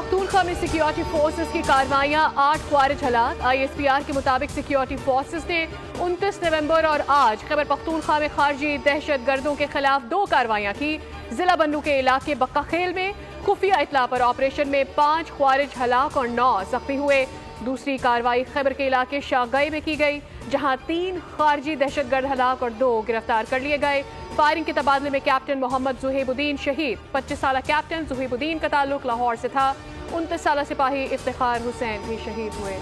पख्तूनख्वा में security forces की कार्रवाइयां, 8 ख्वारिज हलाक। ISPR के मुताबिक सिक्योरिटी फोर्सेस ने 29 नवंबर और आज खैबर पख्तूनख्वा में खारजी दहशत गर्दों के खिलाफ 2 कार्रवाइयां की। जिला बन्नू के इलाके बक्का खेल में खुफिया इतला पर ऑपरेशन में 5 ख्वारिज हलाक और 9 जख्मी हुए। दूसरी कार्रवाई खैबर के इलाके शाहगई में की गई, जहां 3 खारजी दहशतगर्द हलाक और 2 गिरफ्तार कर लिए गए। फायरिंग के तबादले में कैप्टन मोहम्मद जुहेबुद्दीन शहीद। 25 साल कैप्टन जुहेबुद्दीन का ताल्लुक लाहौर से था। 29 साल सिपाही इफ्तिखार हुसैन भी शहीद हुए।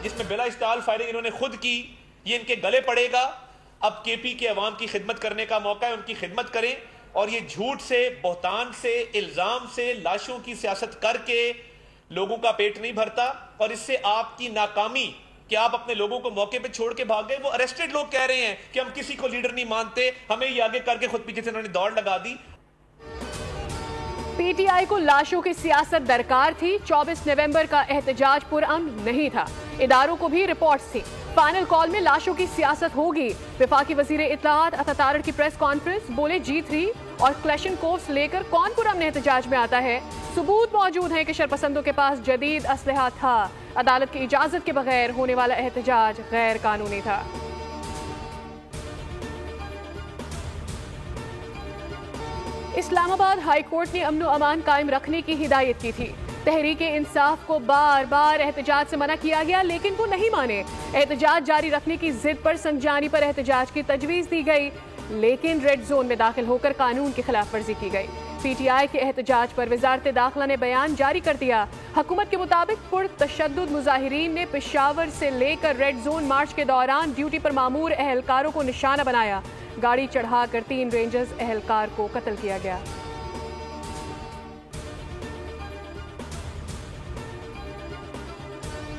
जिसमें बिला इस्ताल फायरिंग इन्होंने खुद की, ये इनके गले पड़ेगा। अब केपी के अवाम की खिदमत करने का मौका है, उनकी खिदमत करें और ये झूठ से, बहतान से, इल्जाम से, लाशों की सियासत करके लोगों का पेट नहीं भरता। और इससे आपकी नाकामी कि आप अपने लोगों को मौके पे छोड़ के भाग गए। वो अरेस्टेड लोग कह रहे हैं कि हम किसी को लीडर नहीं मानते, हमें ये आगे करके खुद पीछे से उन्होंने दौड़ लगा दी। PTI को लाशों की सियासत दरकार थी। 24 नवंबर का एहतजाज पुरअमन नहीं था। इदारों को भी रिपोर्ट्स थी। फाइनल कॉल में लाशों की सियासत होगी। वफाकी वजीर इत्तलाआत अता की प्रेस कॉन्फ्रेंस, बोले G3 और क्लैशनकोव्स लेकर कौन पुरअमन एहतजाज में आता है। सबूत मौजूद है कि शरपसंदों के पास जदीद असलहा था। अदालत की इजाजत के बगैर होने वाला एहतजाज गैर कानूनी था। इस्लामाबाद हाई कोर्ट ने अमन व अमान कायम रखने की हिदायत की थी। तहरीक इंसाफ को बार बार एहतजाज से मना किया गया, लेकिन वो नहीं माने। एहतजाज जारी रखने की जिद पर संजानी पर एहतजाज की तजवीज दी गई, लेकिन रेड जोन में दाखिल होकर कानून की खिलाफ वर्जी की गई। PTI के एहतजाज पर वजारत दाखिला ने बयान जारी कर दिया। हुकूमत के मुताबिक पुरतशद्दुद मुजाहिरीन ने पेशावर से लेकर रेड जोन मार्च के दौरान ड्यूटी पर मामूर एहलकारों को निशाना बनाया। गाड़ी चढ़ाकर 3 रेंजर्स एहलकार को कत्ल किया गया।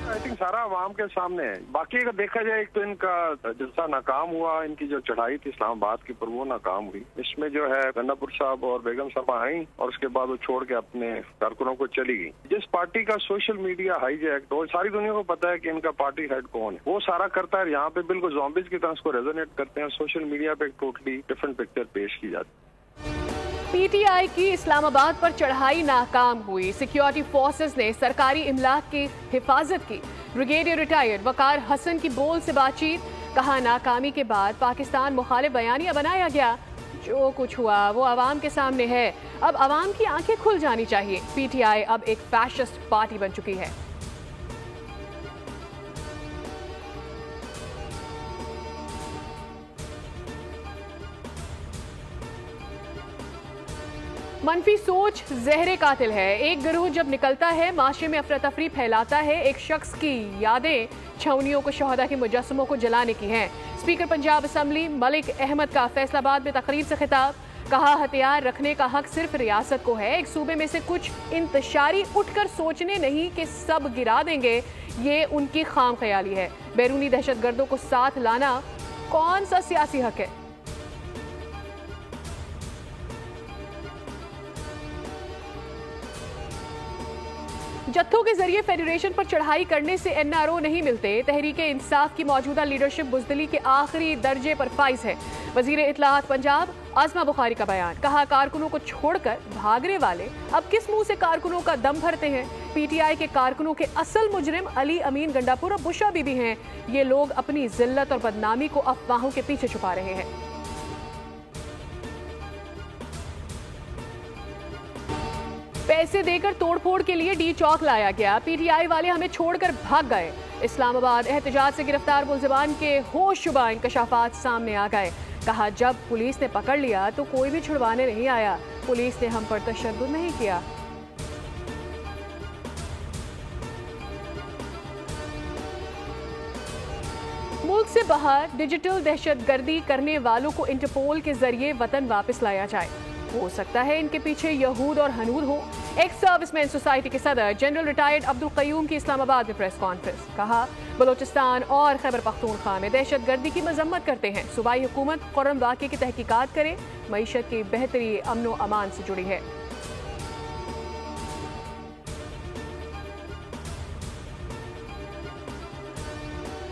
आई थिंक सारा आवाम के सामने है। बाकी अगर देखा जाए, एक तो इनका जलसा नाकाम हुआ, इनकी जो चढ़ाई थी इस्लामाबाद की पर वो नाकाम हुई। इसमें जो है गन्नापुर साहब और बेगम साहबा आई और उसके बाद वो छोड़ के अपने कारकुनों को चली गई। जिस पार्टी का सोशल मीडिया हाईजैक, तो सारी दुनिया को पता है कि इनका पार्टी हेड कौन है, वो सारा करता है। यहाँ पे बिल्कुल ज़ॉम्बीज़ की तरह उसको रेजोनेट करते हैं। सोशल मीडिया पे एक टोटली डिफरेंट पिक्चर पेश की जाती है। PTI की इस्लामाबाद पर चढ़ाई नाकाम हुई। सिक्योरिटी फोर्सेस ने सरकारी इमलाक की हिफाजत की। ब्रिगेडियर रिटायर्ड वकार हसन की बोल से बातचीत, कहा नाकामी के बाद पाकिस्तान मुखालिफ बयानिया बनाया गया। जो कुछ हुआ वो आवाम के सामने है। अब आवाम की आंखें खुल जानी चाहिए। PTI अब एक फैशिस्ट पार्टी बन चुकी है। मनफी सोच जहरे कातिल है। एक गिरोह जब निकलता है, माशरे में अफरा तफरी फैलाता है। एक शख्स की यादें छावनियों को शहदा के मुजस्समों को जलाने की हैं। स्पीकर पंजाब असम्बली मलिक अहमद का फैसलाबाद में तकरीर से खिताब, कहा हथियार रखने का हक सिर्फ रियासत को है। एक सूबे में से कुछ इंतशारी उठकर सोचने नहीं कि सब गिरा देंगे, ये उनकी खाम ख्याली है। बैरूनी दहशतगर्दों को साथ लाना कौन सा सियासी हक है। जत्थों के जरिए फेडरेशन पर चढ़ाई करने से NRO नहीं मिलते। तहरीक इंसाफ की मौजूदा लीडरशिप बुजदली के आखिरी दर्जे पर फाइज है। वजीर इत्तलाआत पंजाब आजमा बुखारी का बयान, कहा कारकुनों को छोड़कर भागने वाले अब किस मुंह से कारकुनों का दम भरते हैं। PTI के कारकुनों के असल मुजरिम अली अमीन गंडापुर और बुशा बीबी हैं। ये लोग अपनी जिल्लत और बदनामी को अफवाहों के पीछे छुपा रहे हैं। पैसे देकर तोड़फोड़ के लिए डी चौक लाया गया। PTI वाले हमें छोड़कर भाग गए। इस्लामाबाद एहतजाज से गिरफ्तार मुलजिमान के होशुबा इंकशाफात सामने आ गए। कहा जब पुलिस ने पकड़ लिया तो कोई भी छुड़वाने नहीं आया। पुलिस ने हम पर तशद्दुद नहीं किया। मुल्क से बाहर डिजिटल दहशतगर्दी करने वालों को इंटरपोल के जरिए वतन वापस लाया जाए। हो सकता है इनके पीछे यहूद और हनूद हो। एक्स सर्विसमैन सोसाइटी के सदर जनरल रिटायर्ड अब्दुल कयूम की इस्लामाबाद में प्रेस कॉन्फ्रेंस, कहा बलोचिस्तान और खैबर पख्तूनख्वा में दहशतगर्दी की मजम्मत करते हैं। सूबाई हुकूमत क़ुर्रन वाक़े की तहकीकात करे। मईशत की बेहतरी अमन व अमान से जुड़ी है।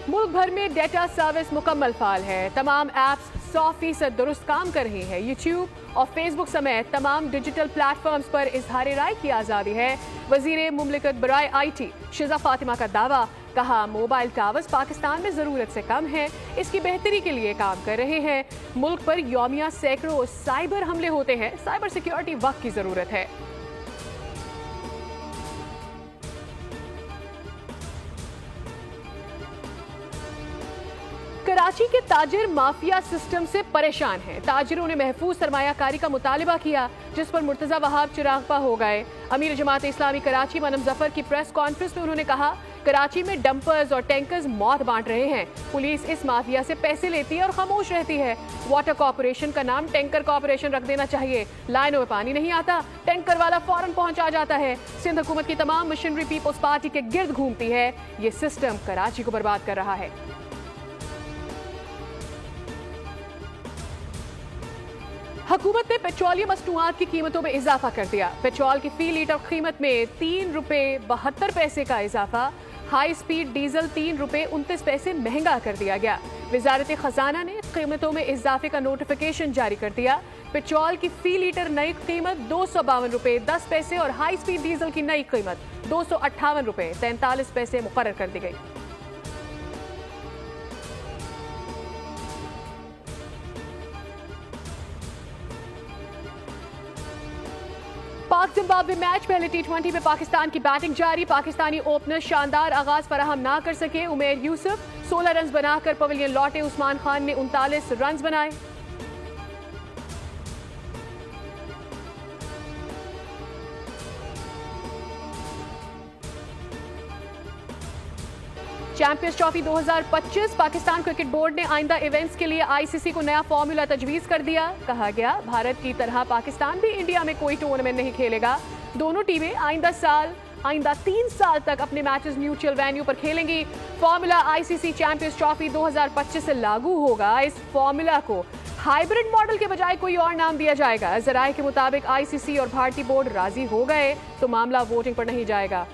मुल्क भर में डेटा सर्विस मुकम्मल फाल है। तमाम ऐप्स 100% दुरुस्त काम कर रही है। यूट्यूब और फेसबुक समेत तमाम डिजिटल प्लेटफॉर्म्स पर इजहार राय की आज़ादी है। वजीर मुमलिकत बराए IT शिजा फातिमा का दावा, कहा मोबाइल टावर्स पाकिस्तान में जरूरत से कम है, इसकी बेहतरी के लिए काम कर रहे हैं। मुल्क पर यौमिया सैकड़ों साइबर हमले होते हैं, साइबर सिक्योरिटी वक्त की जरूरत है। कराची के ताजिर माफिया सिस्टम से परेशान हैं। ताजिरों ने महफूज सरमायाकारी का मुतालिबा किया, जिस पर मुर्तजा वहाब चिरागपा हो गए। अमीर जमात इस्लामी कराची मनम जफर की प्रेस कॉन्फ्रेंस में उन्होंने कहा, कराची में डंपर्स और टैंकर्स मौत बांट रहे हैं। पुलिस इस माफिया से पैसे लेती है और खामोश रहती है। वाटर कॉर्पोरेशन का नाम टैंकर कॉर्पोरेशन रख देना चाहिए। लाइनों में पानी नहीं आता, टैंकर वाला फौरन पहुंचा जाता है। सिंध हुकूमत की तमाम मशीनरी पीपल्स पार्टी के गिर्द घूमती है। ये सिस्टम कराची को बर्बाद कर रहा है। हुकूमत ने पेट्रोलियम मसनूआत की कीमतों में इजाफा कर दिया। पेट्रोल की फी लीटर कीमत में ₹3.72 का इजाफा। हाई स्पीड डीजल ₹3.29 महंगा कर दिया गया। वजारत खजाना ने कीमतों में इजाफे का नोटिफिकेशन जारी कर दिया। पेट्रोल की फी लीटर नई कीमत ₹252.10 और हाई स्पीड डीजल की नई कीमत ₹258.43 मुकर्रर कर दी गई। पाक जिम्बाब्वे मैच, पहले T20 में पाकिस्तान की बैटिंग जारी। पाकिस्तानी ओपनर शानदार आगाज फराहम ना कर सके। उमेर यूसुफ 16 रन बनाकर पवेलियन लौटे। उस्मान खान ने 39 रन बनाए। Champions trophy 2025, Pakistan cricket board ने आइंदा इवेंट्स के लिए ICC को नया फॉर्मूला तजवीज कर दिया। कहा गया, भारत की तरह पाकिस्तान भी इंडिया में कोई टूर्नामेंट नहीं खेलेगा। दोनों टीमें आइंदा 3 साल तक अपने मैचेस न्यूट्रल वेन्यू पर खेलेंगी। फॉर्मूला ICC चैंपियंस ट्रॉफी 2025 से लागू होगा। इस फॉर्मूला को हाइब्रिड मॉडल के बजाय कोई और नाम दिया जाएगा। जराये के मुताबिक ICC और भारतीय बोर्ड राजी हो गए तो मामला वोटिंग पर नहीं जाएगा।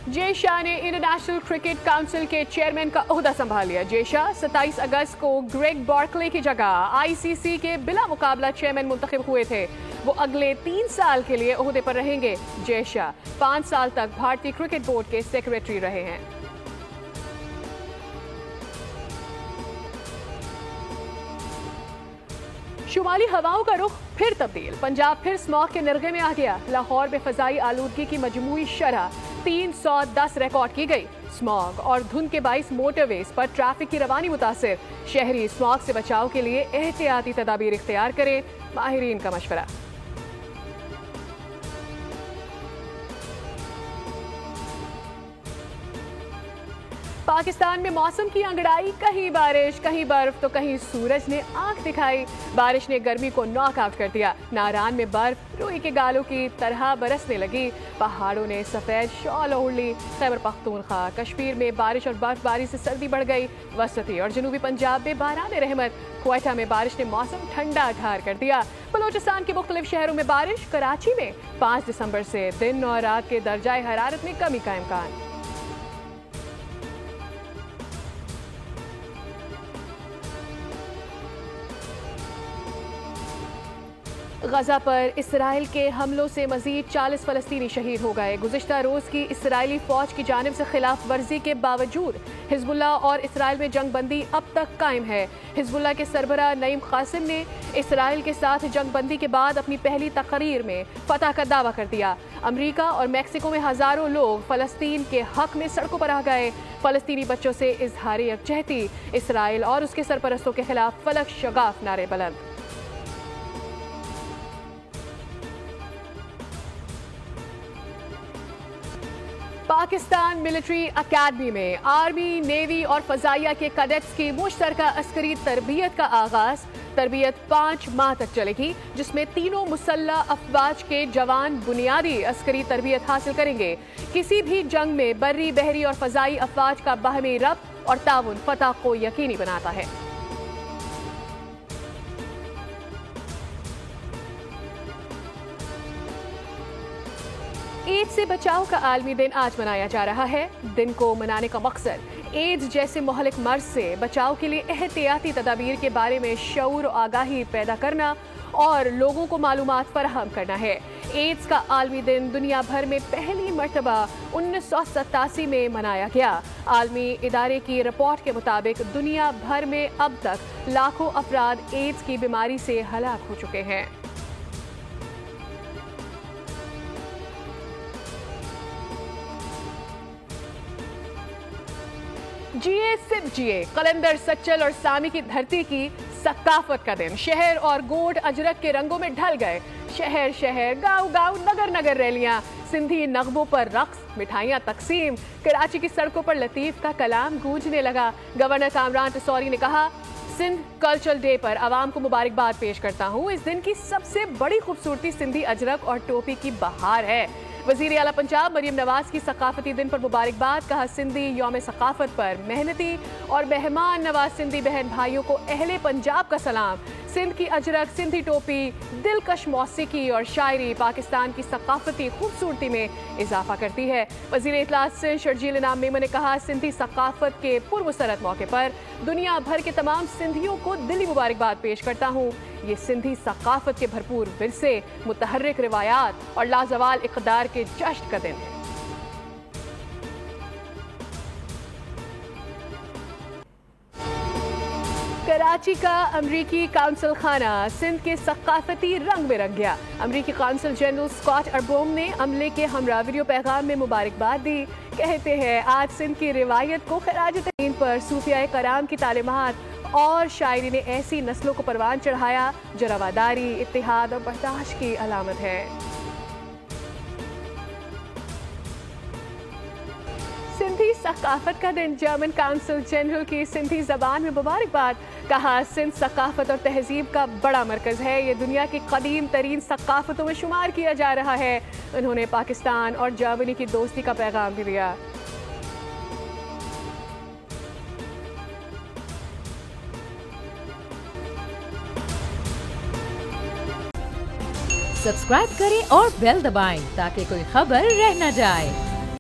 जे शाह ने इंटरनेशनल क्रिकेट काउंसिल के चेयरमैन का ओहदा संभाल लिया। जे शाह 27 अगस्त को ग्रेग बार्कले की जगह ICC के बिला मुकाबला चेयरमैन मुंतखब हुए थे। वो अगले 3 साल के लिए ओहदे पर रहेंगे। जे शाह 5 साल तक भारतीय क्रिकेट बोर्ड के सेक्रेटरी रहे हैं। शुमाली हवाओं का रुख फिर तब्दील। पंजाब फिर स्मॉग के निर्गे में आ गया। लाहौर में फजाई आलूदगी की मजमूई शरह 310 रिकॉर्ड की गई। स्मॉग और धुंध के बाइस मोटरवेज पर ट्रैफिक की रवानी मुतासिर। शहरी स्मॉग से बचाव के लिए एहतियाती तदाबीर इख्तियार करें, माहिरीन का मशवरा। पाकिस्तान में मौसम की अंगड़ाई, कहीं बारिश कहीं बर्फ तो कहीं सूरज ने आंख दिखाई। बारिश ने गर्मी को नॉकआउट कर दिया। नारान में बर्फ रुई के गालों की तरह बरसने लगी। पहाड़ों ने सफेद शॉल ओढ़ ली। खैबर पख्तूनख्वा, कश्मीर में बारिश और बर्फबारी से सर्दी बढ़ गई। वसती और जनूबी पंजाब में बारान रहमत। क्वेटा में बारिश ने मौसम ठंडा ठार कर दिया। बलोचिस्तान के मुख्तलिफ शहरों में बारिश। कराची में 5 दिसंबर से दिन और रात के दर्जाए हरारत में कमी का इम्कान। गजा पर इसराइल के हमलों से मजीद 40 फलस्तीनी शहीद हो गए। गुज़िश्ता रोज की इसराइली फौज की जानिब से खिलाफ वर्जी के बावजूद हिजबुल्लाह और इसराइल में जंग बंदी अब तक कायम है। हिजबुल्लाह के सरबराह नईम कासिम ने इसराइल के साथ जंग बंदी के बाद अपनी पहली तकरीर में फतह का दावा कर दिया। अमरीका और मैक्सिको में हजारों लोग फलस्तीन के हक में सड़कों पर आ गए। फलस्तीनी बच्चों से इजहार यकजहती। इसराइल और उसके सरपरस्तों के खिलाफ फलक शगाफ नारे बुलंद। पाकिस्तान मिलिट्री अकेडमी में आर्मी, नेवी और फजाइया के कैडेट्स की मुश्तरका अस्करी तरबियत का आगाज। तरबियत 5 माह तक चलेगी, जिसमें तीनों मुसल्लह अफवाज के जवान बुनियादी अस्करी तरबियत हासिल करेंगे। किसी भी जंग में बर्री, बहरी और फजाई अफवाज का बाहमी रब्त और ताउन फतह को यकीनी बनाता है। एड्स से बचाव का आलमी दिन आज मनाया जा रहा है। दिन को मनाने का मकसद एड्स जैसे मोहलिक मर्ज से बचाव के लिए एहतियाती तदाबीर के बारे में शऊर और आगाही पैदा करना और लोगों को मालूमात फराहम करना है। एड्स का आलमी दिन दुनिया भर में पहली मर्तबा 1987 में मनाया गया। आलमी इदारे की रिपोर्ट के मुताबिक दुनिया भर में अब तक लाखों अफराद एड्स की बीमारी से हलाक हो चुके हैं। जिए सिर्फ जिए, कलंदर, सच्चल और सामी की धरती की सकाफत का दिन। शहर और गोट अजरक के रंगों में ढल गए। शहर शहर, गांव गांव, नगर नगर रैलियां, सिंधी नगमों पर रक्स, मिठाइयां तकसीम। कराची की सड़कों पर लतीफ का कलाम गूंजने लगा। गवर्नर कामरान तसौरी ने कहा, सिंध कल्चरल डे पर आवाम को मुबारकबाद पेश करता हूँ। इस दिन की सबसे बड़ी खूबसूरती सिंधी अजरक और टोपी की बहार है। वजीर आला पंजाब मरियम नवाज की सकाफती दिन पर मुबारकबाद। कहा, सिंधी यौम सकाफत पर मेहनती और मेहमान नवाज सिंधी बहन भाइयों को अहले पंजाब का सलाम। सिंध की अजरक, सिंधी टोपी, दिलकश मौसीकी और शायरी पाकिस्तान की सकाफती खूबसूरती में इजाफा करती है। वजीर इत्तलात सिंध शर्जील इनाम मेमन ने कहा, सिंधी सकाफत के पुरमसरत मौके पर दुनिया भर के तमाम सिंधियों को दिली मुबारकबाद पेश करता हूँ। ये सिंधी सकाफत के भरपूर विरसे, मुतहर्रिक रिवायात और लाजवाल इक़दार के जश्न का दिन है। कराची का अमरीकी काउंसिल खाना सिंध के सकाफती रंग में रंग गया। अमरीकी काउंसिल जनरल स्कॉट अर्बोम ने अमले के हमरा वीडियो पैगाम में मुबारकबाद दी। कहते हैं, आज सिंध की रिवायत को खराज तकीन पर सूफिया कराम की तालीमात और शायरी ने ऐसी नस्लों को परवान चढ़ाया जो रवादारी, इत्तेहाद और बर्दाश्त की अलामत है। सिंधी सकाफत का दिन, जर्मन काउंसिल जनरल की सिंधी जबान में मुबारकबाद। कहा, सिंध सकाफत और तहजीब का बड़ा मरकज है। ये दुनिया की कदीम तरीन सकाफतों में शुमार किया जा रहा है। उन्होंने पाकिस्तान और जर्मनी की दोस्ती का पैगाम भी दिया। सब्सक्राइब करें और बेल दबाएं ताकि कोई खबर रह न जाए।